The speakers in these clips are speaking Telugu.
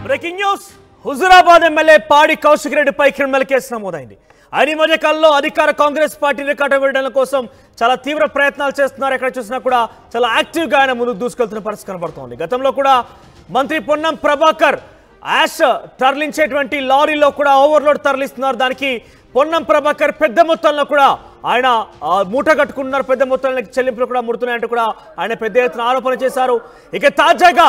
బ్రేకింగ్ న్యూస్ హుజూరాబాద్ ఎమ్మెల్యే పాడి కౌశిక్ రెడ్డిపై క్రిమినల్ కేసు నమోదైంది. ఆయన ఈ మధ్య కాలంలో అధికార కాంగ్రెస్ పార్టీని కట్టబెట్టడం కోసం చాలా తీవ్ర ప్రయత్నాలు చేస్తున్నారు. ఎక్కడ చూసినా కూడా చాలా యాక్టివ్గా ఆయన ముందుకు దూసుకెళ్తున్న పరిస్థితి కనబడుతోంది. గతంలో కూడా మంత్రి పొన్నం ప్రభాకర్ యాష్ తరలించేటువంటి లారీలో కూడా ఓవర్లోడ్ తరలిస్తున్నారు. దానికి పొన్నం ప్రభాకర్ పెద్ద మొత్తంలో కూడా ఆయన మూట కట్టుకుంటున్నారు. పెద్ద మొత్తంలో చెల్లింపులు కూడా ముడుతున్నాయంటూ కూడా ఆయన పెద్ద ఎత్తున ఆరోపణ చేశారు. ఇక తాజాగా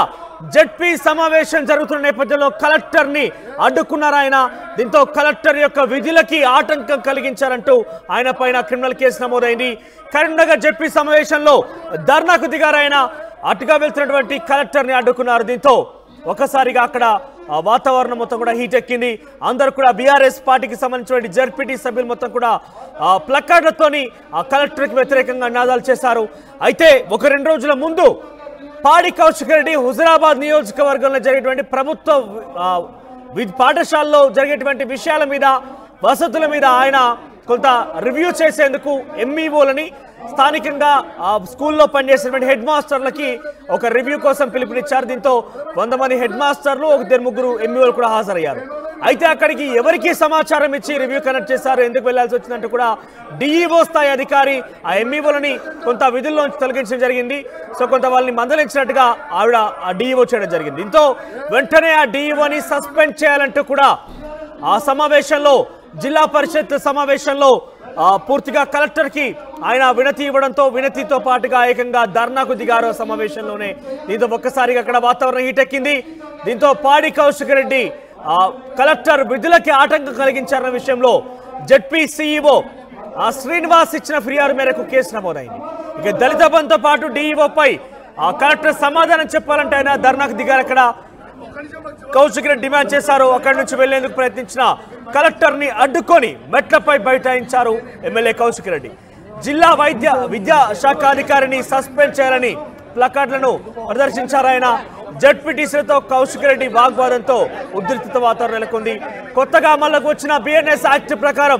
జెడ్పీ సమావేశం జరుగుతున్న నేపథ్యంలో కలెక్టర్ని అడ్డుకున్నారు ఆయన. దీంతో కలెక్టర్ యొక్క విధులకి ఆటంకం కలిగించారంటూ ఆయన పైన క్రిమినల్ కేసు నమోదైంది. కరీంనగర్ జెడ్పీ సమావేశంలో ధర్నాకు దిగారు ఆయన. అటుగా వెళ్తున్నటువంటి కలెక్టర్ని అడ్డుకున్నారు. దీంతో ఒకసారిగా అక్కడ వాతావరణం మొత్తం కూడా హీట్ ఎక్కింది. అందరూ కూడా బీఆర్ఎస్ పార్టీకి సంబంధించిన జెడ్పీటీ సభ్యులు మొత్తం కూడా ప్లకార్డులతోని కలెక్టర్కి వ్యతిరేకంగా నినాదాలు చేశారు. అయితే ఒక 2 రోజుల ముందు పాడి కౌశిక్ రెడ్డి హుజూరాబాద్ నియోజకవర్గంలో జరిగేటువంటి ప్రభుత్వ పాఠశాలలో జరిగేటువంటి విషయాల మీద, వసతుల మీద ఆయన కొంత రివ్యూ చేసేందుకు ఎంఈఓలని స్థానికంగా స్కూల్లో పనిచేసినటువంటి హెడ్ మాస్టర్లకి ఒక రివ్యూ కోసం పిలుపునిచ్చారు. దీంతో 100 మంది హెడ్ మాస్టర్లు, 1-3 ఎంఈఓలు కూడా హాజరయ్యారు. అయితే అక్కడికి ఎవరికి సమాచారం ఇచ్చి రివ్యూ కనెక్ట్ చేశారు, ఎందుకు వెళ్లాల్సి వచ్చిందంటూ కూడా డిఈఓ స్థాయి అధికారి ఆ ఎంఈఓలని కొంత విధుల్లోంచి తొలగించడం జరిగింది. సో కొంత వాళ్ళని మందలించినట్టుగా ఆవిడ ఆ డిఈఓ చేయడం జరిగింది. దీంతో వెంటనే ఆ డిఈఓని సస్పెండ్ చేయాలంటూ కూడా ఆ సమావేశంలో, జిల్లా పరిషత్ సమావేశంలో పూర్తిగా కలెక్టర్ కి ఆయన వినతి ఇవ్వడంతో వినతితో పాటుగా ఏకంగా ధర్నాకు దిగారు సమావేశంలోనే. దీంతో ఒక్కసారిగా అక్కడ వాతావరణం హీటెక్కింది. దీంతో పాడి కౌశిక్ రెడ్డి కలెక్టర్ విధులకి ఆటంకం కలిగించారన్న విషయంలో జెడ్పీ సిఇఓ శ్రీనివాస్ ఇచ్చిన ఫిర్యాదు మేరకు కేసు నమోదైంది. ఇక దళిత బంధుతో పాటు డిఈఓపై కలెక్టర్ సమాధానం చెప్పాలంటే ఆయన ధర్నాకు దిగారు. అక్కడ కౌశిక్ రెడ్డి డిమాండ్ చేశారు. అక్కడి నుంచి వెళ్లేందుకు ప్రయత్నించిన కలెక్టర్ ని అడ్డుకొని మెట్లపై బైఠాయించారు ఎమ్మెల్యే కౌశిక్ రెడ్డి. జిల్లా విద్యా శాఖ అధికారిని సస్పెండ్ చేయాలని ప్లకార్డులను ప్రదర్శించారు ఆయన. జెడ్పీటీసీలతో కౌశిక్ రెడ్డి వాగ్వాదంతో ఉద్రిక్త వాతావరణం నెలకొంది. కొత్తగా అమల్లోకి వచ్చిన బిఎన్ఎస్ యాక్ట్ ప్రకారం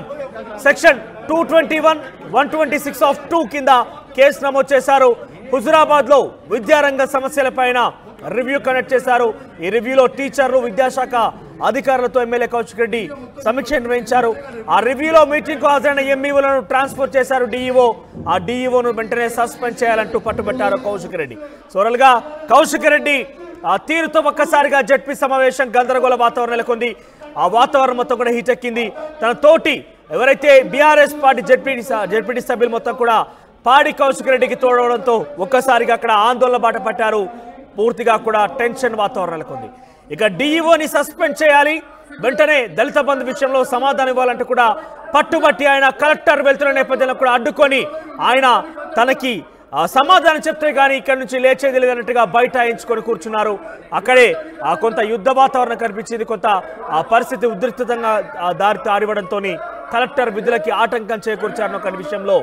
సెక్షన్ 221, 126(2) కింద కేసు నమోదు చేశారు. హుజూరాబాద్ లో విద్యారంగ సమస్యలపైన రివ్యూ కండక్ట్ చేశారు. ఈ రివ్యూలో టీచర్లు, విద్యాశాఖ అధికారులతో ఎమ్మెల్యే కౌశిక్ రెడ్డి సమీక్ష నిర్వహించారు. ఆ రివ్యూలో మీటింగ్ కు హాజరైన ఎంఈఓలను ట్రాన్స్ఫర్ చేశారు డిఈఓ. ఆ డిఈఓను వెంటనే సస్పెండ్ చేయాలంటూ పట్టుబట్టారు కౌశిక్ రెడ్డి. సోరల్గా కౌశిక్ రెడ్డి ఆ తీరుతో ఒక్కసారిగా జెడ్పీ సమావేశం గందరగోళ వాతావరణం నెలకొంది. ఆ వాతావరణం మొత్తం కూడా హీటెక్కింది. తన తోటి ఎవరైతే బీఆర్ఎస్ పార్టీ జెడ్పీటీ సభ్యులు మొత్తం కూడా పాడి కౌశిక్ రెడ్డికి తోడవడంతో ఒక్కసారిగా అక్కడ ఆందోళన బాట పట్టారు. పూర్తిగా కూడా టెన్షన్ వాతావరణం నెలకొంది. ఇక డిఈఓని సస్పెండ్ చేయాలి, వెంటనే దళిత బంధు విషయంలో సమాధానం ఇవ్వాలంటూ కూడా పట్టుబట్టి ఆయన కలెక్టర్ వెళ్తున్న నేపథ్యంలో కూడా అడ్డుకొని ఆయన తనకి సమాధానం చెప్తే కానీ ఇక్కడి నుంచి లేచేది లేదన్నట్టుగా బైఠాయించుకొని కూర్చున్నారు. అక్కడే కొంత యుద్ధ వాతావరణం కనిపించింది. కొంత ఆ పరిస్థితి ఉద్రిక్తంగా దారి తారివ్వడంతో కలెక్టర్ విధులకి ఆటంకం చేకూర్చారన్న ఒక విషయంలో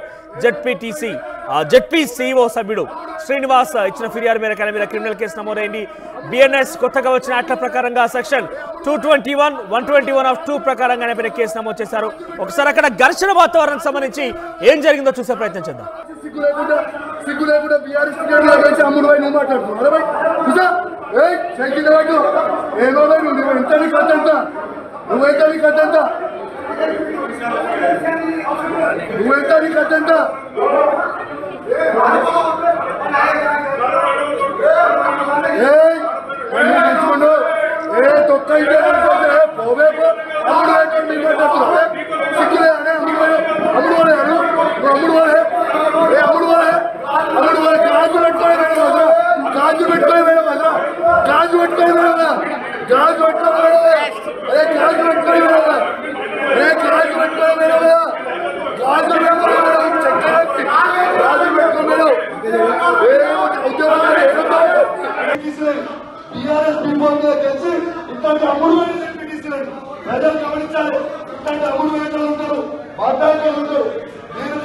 జెడ్పీ సిఇఓ సభ్యుడు శ్రీనివాస్ ఇచ్చిన ఫిర్యాదు మేరకు ఆయన మీద క్రిమినల్ కేసు నమోదైంది. బిఎన్ఎస్ కొత్తగా వచ్చిన యాక్ట్ల ప్రకారంగా సెక్షన్ 221, 121(2) ప్రకారంగా ఆయన మీద కేసు నమోదు చేశారు. ఒకసారి అక్కడ ఘర్షణ వాతావరణం సంబంధించి ఏం జరిగిందో చూసే ప్రయత్నం చేద్దాం.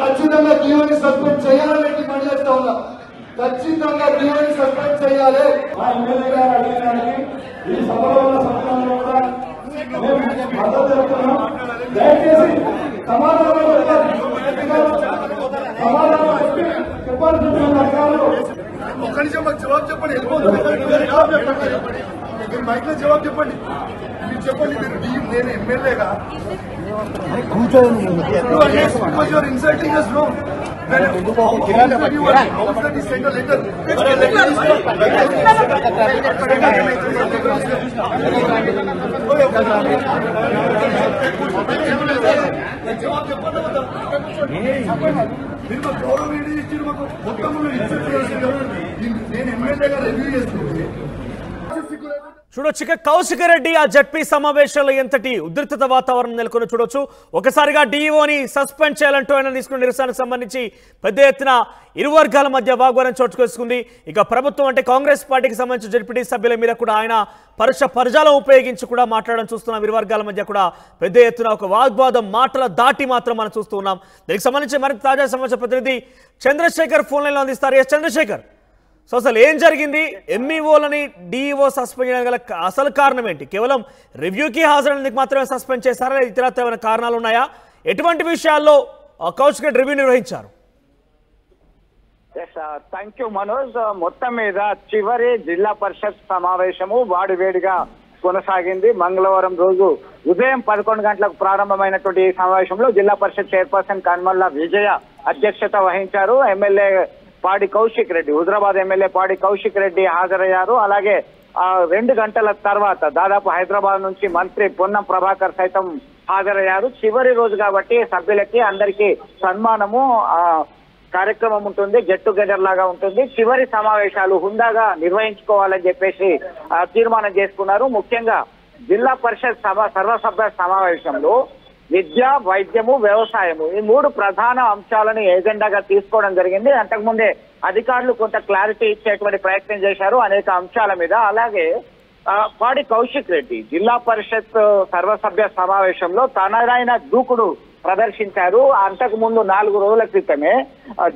ఖచ్చితంగా డిఓని సస్పెండ్ చేయాలని డిమాండ్ చేస్తా ఉన్నా. ఖచ్చితంగా డిఓని సస్పెండ్ చేయాలి. ఆ ఎమ్మెల్యే గారు అడిగినానికి ఈ సభలో ఉన్న సభ్యులను కూడా మేము మద్దతు తెలుపుతున్నాం. దయచేసి సమాధానం చెప్పాల్సిన అధికారులు ఒక్క నిమిషం జవాబు చెప్పండి. మీరు మైక్ లో జవాబు చెప్పండి. మీరు చెప్పండి, మీరు నేను ఎమ్మెల్యేగా యూఆర్ ఇన్సల్టింగ్ us, no? జవాబు చెప్పండి. మీరు మాకు గౌరవం ఏంటి ఇచ్చారు? మాకు మొత్తం నేను ఎమ్మెల్యేగా రివ్యూ చేస్తుంది. చూడొచ్చు ఇక కౌశిక్ రెడ్డి ఆ జడ్పీ సమావేశంలో ఎంతటి ఉద్రిక్తత వాతావరణం నెలకొని చూడొచ్చు. ఒకసారిగా డీఈఓని సస్పెండ్ చేయాలంటూ ఆయన తీసుకున్న నిరసనకు సంబంధించి పెద్ద ఎత్తున ఇరు వర్గాల మధ్య వాగ్వాదం చోటుకొసుకుంది. ఇక ప్రభుత్వం అంటే కాంగ్రెస్ పార్టీకి సంబంధించిన జడ్పీ సభ్యుల మీద కూడా ఆయన పరజాలం ఉపయోగించి కూడా మాట్లాడడం చూస్తున్నాం. ఇరు వర్గాల మధ్య కూడా పెద్ద ఎత్తున ఒక వాగ్వాదం మాటల దాటి మాత్రం మనం చూస్తూ ఉన్నాం. దీనికి సంబంధించి మరింత తాజా సమాచార ప్రతినిధి చంద్రశేఖర్ ఫోన్ లైన్లో అందిస్తారు. ఎస్ చంద్రశేఖర్, సో అసలు ఏం జరిగింది? ఎంఈఓలని డీఈఓ సస్పెండ్ చేయడం గల అసలు కారణం ఏంటి? కేవలం రివ్యూకి హాజరైనందుకు మాత్రమే సస్పెండ్ చేశారా? ఇతరత్ర ఏమైనా కారణాలు ఉన్నాయా? ఎటువంటి విషయాల్లో కౌశిక్ రెడ్డి రివ్యూ నిర్వహించారు? Thank you Manoj. మొత్తం మీద చివరి జిల్లా పరిషత్ సమావేశము వాడివేడిగా కొనసాగింది. మంగళవారం రోజు ఉదయం 11 గంటలకు ప్రారంభమైనటువంటి ఈ సమావేశంలో జిల్లా పరిషత్ చైర్పర్సన్ కన్మల్ల విజయ అధ్యక్షత వహించారు. ఎమ్మెల్యే పాడి కౌశిక్ రెడ్డి, హుజరాబాద్ ఎమ్మెల్యే పాడి కౌశిక్ రెడ్డి హాజరయ్యారు. అలాగే 2 గంటల తర్వాత దాదాపు హైదరాబాద్ నుంచి మంత్రి పొన్నం ప్రభాకర్ సైతం హాజరయ్యారు. చివరి రోజు కాబట్టి సభ్యులకి అందరికీ సన్మానము కార్యక్రమం ఉంటుంది, గెట్ టుగెదర్ లాగా ఉంటుంది. చివరి సమావేశాలు హుందాగా నిర్వహించుకోవాలని చెప్పేసి తీర్మానం చేసుకున్నారు. ముఖ్యంగా జిల్లా పరిషత్ సర్వసభ్య సమావేశంలో విద్య, వైద్యము, వ్యవసాయము ఈ 3 ప్రధాన అంశాలను ఎజెండాగా తీసుకోవడం జరిగింది. అంతకుముందే అధికారులు కొంత క్లారిటీ ఇచ్చేటువంటి ప్రయత్నం చేశారు అనేక అంశాల మీద. అలాగే పాడి కౌశిక్ రెడ్డి జిల్లా పరిషత్ సర్వసభ్య సమావేశంలో తనదైన దూకుడు ప్రదర్శించారు. అంతకు ముందు 4 రోజుల క్రితమే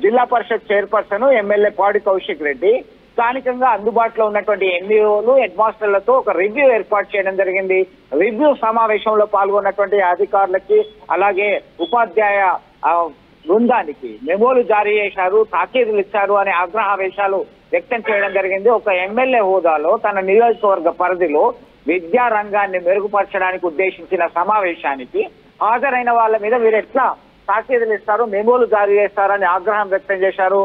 జిల్లా పరిషత్ చైర్పర్సన్ ఎమ్మెల్యే పాడి కౌశిక్ రెడ్డి స్థానికంగా అందుబాటులో ఉన్నటువంటి ఎంఈఓలు, హెడ్ మాస్టర్లతో ఒక రివ్యూ ఏర్పాటు చేయడం జరిగింది. రివ్యూ సమావేశంలో పాల్గొన్నటువంటి అధికారులకి అలాగే ఉపాధ్యాయ బృందానికి మెమోలు జారీ చేశారు, తాకీదులు ఇచ్చారు అనే ఆగ్రహావేశాలు వ్యక్తం చేయడం జరిగింది. ఒక ఎమ్మెల్యే హోదాలో తన నియోజకవర్గ పరిధిలో విద్యా రంగాన్ని మెరుగుపరచడానికి ఉద్దేశించిన సమావేశానికి హాజరైన వాళ్ళ మీద వీరు ఎట్లా తాకీదులు ఇస్తారు, మెమోలు జారీ చేస్తారని ఆగ్రహం వ్యక్తం చేశారు.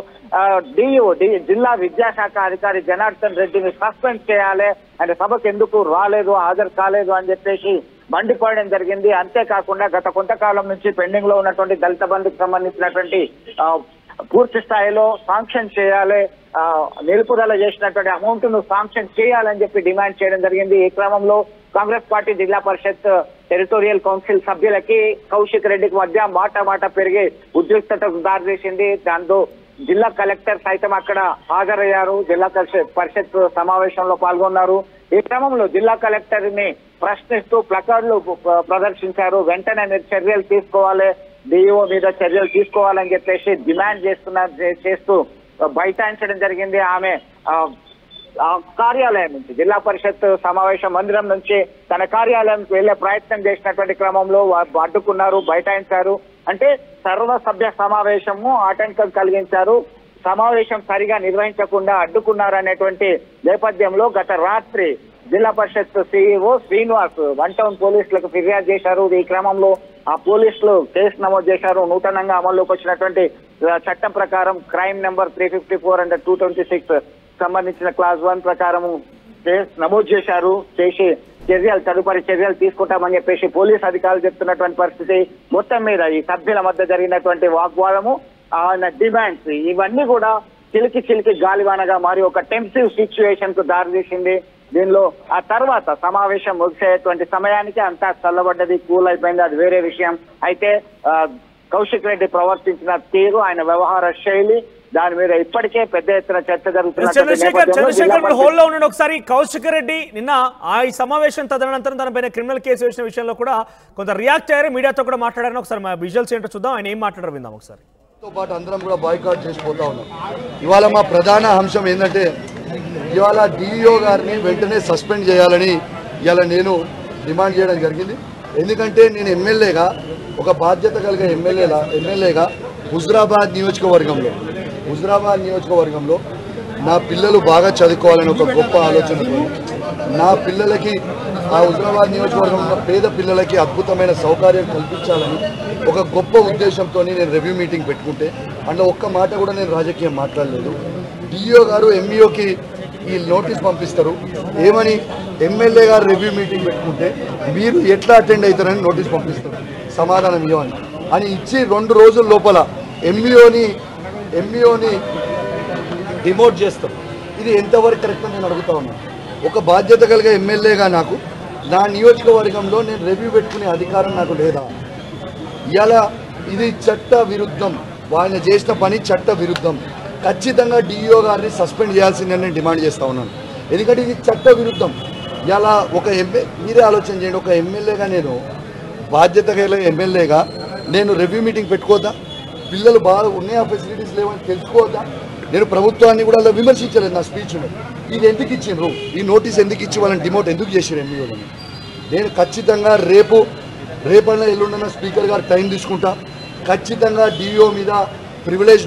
డిఓ జిల్లా విద్యాశాఖ అధికారి జనార్దన్ రెడ్డిని సస్పెండ్ చేయాలి, అంటే సభకు ఎందుకు రాలేదు, హాజరు కాలేదు అని చెప్పేసి మండిపోవడం జరిగింది. అంతేకాకుండా గత కొంతకాలం నుంచి పెండింగ్ లో ఉన్నటువంటి దళిత బంధుకు సంబంధించినటువంటి పూర్తి స్థాయిలో శాంక్షన్ చేయాలి, నిలుపుదల చేసినటువంటి అమౌంట్ ను శాంక్షన్ చేయాలని చెప్పి డిమాండ్ చేయడం జరిగింది. ఈ క్రమంలో కాంగ్రెస్ పార్టీ జిల్లా పరిషత్ టెరిటోరియల్ కౌన్సిల్ సభ్యులకి కౌశిక్ రెడ్డికి మధ్య మాట పెరిగి ఉద్రిక్తతకు దారితీసింది. దాంతో జిల్లా కలెక్టర్ సైతం అక్కడ హాజరయ్యారు, జిల్లా పరిషత్ సమావేశంలో పాల్గొన్నారు. ఈ క్రమంలో జిల్లా కలెక్టర్ ని ప్రశ్నిస్తూ ప్లకార్డులు ప్రదర్శించారు. వెంటనే మీరు చర్యలు తీసుకోవాలి, డిఓ మీద చర్యలు తీసుకోవాలని చెప్పేసి డిమాండ్ చేస్తూ బైఠాయించడం జరిగింది. ఆమె కార్యాలయం నుంచి జిల్లా పరిషత్ సమావేశ మందిరం నుంచి తన కార్యాలయంకి వెళ్లే ప్రయత్నం చేసినటువంటి క్రమంలో అడ్డుకున్నారు, బైఠాయించారు. అంటే సర్వసభ్య సమావేశము ఆటంకం కలిగించారు, సమావేశం సరిగా నిర్వహించకుండా అడ్డుకున్నారు అనేటువంటి నేపథ్యంలో గత రాత్రి జిల్లా పరిషత్ సిఇఓ శ్రీనివాస్ 1 టౌన్ పోలీసులకు ఫిర్యాదు చేశారు. ఈ క్రమంలో ఆ పోలీసులు కేసు నమోదు చేశారు. నూతనంగా అమల్లోకి వచ్చినటువంటి చట్టం ప్రకారం క్రైమ్ నెంబర్ 354 అండ్ 226 సంబంధించిన క్లాస్ 1 ప్రకారము కేసు నమోదు చేశారు. చేసి తదుపరి చర్యలు తీసుకుంటామని చెప్పేసి పోలీస్ అధికారులు చెప్తున్నటువంటి పరిస్థితి. మొత్తం మీద ఈ సభ్యుల మధ్య జరిగినటువంటి వాగ్వాదము, ఆయన డిమాండ్స్ ఇవన్నీ కూడా చిలికి గాలివానగా మారి ఒక టెన్సివ్ సిచ్యువేషన్ కు దారితీసింది. దీనిలో ఆ తర్వాత సమావేశం ముగిసేటువంటి సమయానికి అంతా చల్లబడ్డది, కూల్ అయిపోయింది, అది వేరే విషయం. అయితే కౌశిక్ రెడ్డి ప్రవర్తించిన తీరు, ఆయన వ్యవహార శైలి, దాని మీద ఇప్పటికే పెద్ద ఎత్తున చర్చ జరుగుతుంది. హోల్లో ఉండండి ఒకసారి. కౌశిక్ రెడ్డి నిన్న ఆ సమావేశం తదనంతరం తన పైన క్రిమినల్ కేసు వేసిన విషయంలో కూడా కొంత రియాక్ట్ అయ్యారు, మీడియాతో కూడా మాట్లాడారు. ఒకసారి మా విజువల్స్ ఏంటో చూద్దాం, ఆయన ఏం మాట్లాడారు విందాం ఒకసారి. తో పాటు అందరం కూడా బాయ్కాట్ చేసిపోతా ఉన్నాం. ఇవాళ మా ప్రధాన అంశం ఏంటంటే ఇవాళ డిఈఓ గారిని వెంటనే సస్పెండ్ చేయాలని ఇవాళ నేను డిమాండ్ చేయడం జరిగింది. ఎందుకంటే నేను ఎమ్మెల్యేగా, ఒక బాధ్యత కలిగే ఎమ్మెల్యేగా హుజరాబాద్ నియోజకవర్గంలో నా పిల్లలు బాగా చదువుకోవాలని ఒక గొప్ప ఆలోచనతో నా పిల్లలకి ఆ హుజరాబాద్ నియోజకవర్గంలో ఉన్న పేద పిల్లలకి అద్భుతమైన సౌకర్యం కల్పించాలని ఒక గొప్ప ఉద్దేశంతో నేను రివ్యూ మీటింగ్ పెట్టుకుంటే అందులో ఒక్క మాట కూడా నేను రాజకీయం మాట్లాడలేదు. డిఓ గారు ఎంఈఓకి ఈ నోటీస్ పంపిస్తారు, ఏమని ఎమ్మెల్యే గారు రివ్యూ మీటింగ్ పెట్టుకుంటే మీరు ఎట్లా అటెండ్ అవుతారని నోటీస్ పంపిస్తారు, సమాధానం ఇవ్వని అని ఇచ్చి 2 రోజుల లోపల ఎంఈఓని డిమోట్ చేస్తారు. ఇది ఎంతవరకు కరెక్ట్ అని నేను అడుగుతా ఉన్నాను. ఒక బాధ్యత కలిగే ఎమ్మెల్యేగా నాకు నా నియోజకవర్గంలో నేను రివ్యూ పెట్టుకునే అధికారం నాకు లేదా? ఇలా ఇది చట్ట విరుద్ధం, ఆయన చేసిన పని చట్ట విరుద్ధం. ఖచ్చితంగా డిఈఓ గారిని సస్పెండ్ చేయాల్సిందని నేను డిమాండ్ చేస్తూ ఉన్నాను. ఎందుకంటే ఇది చట్ట విరుద్ధం. ఇలా ఒక మీరే ఆలోచన చేయండి, ఒక ఎమ్మెల్యేగా నేను బాధ్యత కలిగే ఎమ్మెల్యేగా నేను రివ్యూ మీటింగ్ పెట్టుకోవద్దా? పిల్లలు బాగా ఉన్నాయా, ఫెసిలిటీస్ లేవని తెలుసుకోవద్దా? నేను ప్రభుత్వాన్ని కూడా అలా విమర్శించలేదు నా స్పీచ్లో. ఇది ఎందుకు ఇచ్చిండ్రు, ఈ నోటీస్ ఎందుకు ఇచ్చి వాళ్ళని డిమోట్ ఎందుకు చేసారు ఎంఈఓని? నేను ఖచ్చితంగా రేపన్నా ఎల్లుండన్న స్పీకర్ గారు టైం తీసుకుంటా. ఖచ్చితంగా డిఓ మీద ప్రివిలేజ్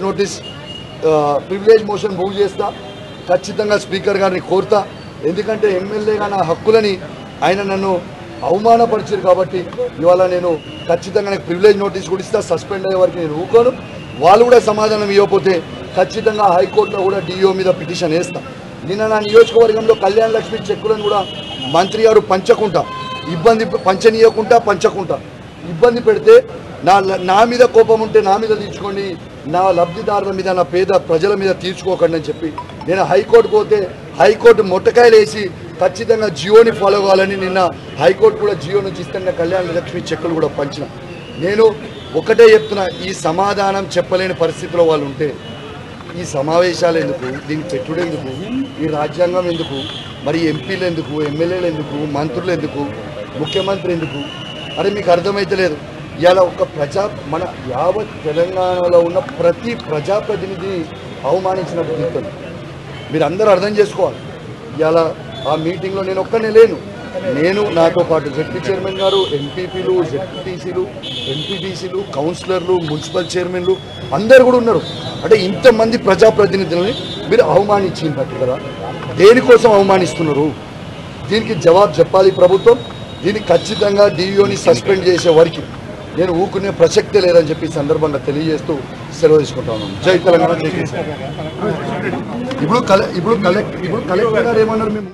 మోషన్ మూవ్ చేస్తా. ఖచ్చితంగా స్పీకర్ గారిని కోరుతా. ఎందుకంటే ఎమ్మెల్యేగా నా హక్కులని ఆయన నన్ను అవమానపరిచారు కాబట్టి ఇవాళ నేను ఖచ్చితంగా నాకు ప్రివిలేజ్ నోటీస్ కూడా ఇస్తా. సస్పెండ్ అయ్యే వరకు నేను ఊకోను. వాళ్ళు కూడా సమాధానం ఇవ్వకపోతే ఖచ్చితంగా హైకోర్టులో కూడా డిఓ మీద పిటిషన్ వేస్తా. నిన్న నా నియోజకవర్గంలో కళ్యాణ లక్ష్మి చెక్కులను కూడా మంత్రి గారు పంచకుండా ఇబ్బంది పెడితే నా మీద కోపం ఉంటే నా మీద తీర్చుకోండి, నా లబ్ధిదారుల మీద, నా పేద ప్రజల మీద తీర్చుకోకండి అని చెప్పి నేను హైకోర్టు పోతే హైకోర్టు మొట్టకాయలు వేసి ఖచ్చితంగా జియోని ఫాలో కావాలని నిన్న హైకోర్టు కూడా జియో నుంచి ఇస్తున్న కళ్యాణ లక్ష్మి చెక్కులు కూడా పంచిన. నేను ఒకటే చెప్తున్నా, ఈ సమాధానం చెప్పలేని పరిస్థితిలో వాళ్ళు ఉంటే ఈ సమావేశాలు ఎందుకు, దీన్ని పెట్టుడు ఎందుకు, ఈ రాజ్యాంగం ఎందుకు, మరి ఎంపీలు ఎందుకు, ఎమ్మెల్యేలు ఎందుకు, మంత్రులు ఎందుకు, ముఖ్యమంత్రి ఎందుకు? అరే మీకు అర్థమైతలేదు. ఇలా ఒక మన యావత్ తెలంగాణలో ఉన్న ప్రతి ప్రజాప్రతినిధిని అవమానించిన బుద్ధితో మీరు అందరూ అర్థం చేసుకోవాలి. ఇలా ఆ మీటింగ్లో నేను ఒక్కనే లేను. నేను నాతో పాటు జెడ్పీ చైర్మన్ గారు, ఎంపీపీలు, జెడ్పీటీసీలు, ఎంపీటీసీలు, కౌన్సిలర్లు, మున్సిపల్ చైర్మన్లు అందరు కూడా ఉన్నారు. అంటే ఇంతమంది ప్రజాప్రతినిధులని మీరు అవమానించినట్టు కదా. దేనికోసం అవమానిస్తున్నారు? దీనికి జవాబు చెప్పాలి ప్రభుత్వం. దీనికి ఖచ్చితంగా డిఈఓని సస్పెండ్ చేసే వరకు నేను ఊకునే ప్రసక్తే లేదని చెప్పి సందర్భంగా తెలియజేస్తూ సెలవు తీసుకుంటా ఉన్నాను. జై తెలంగాణ, జై కేసీఆర్. ఇప్పుడు కలెక్టర్ గారు ఏమన్నారు? మేము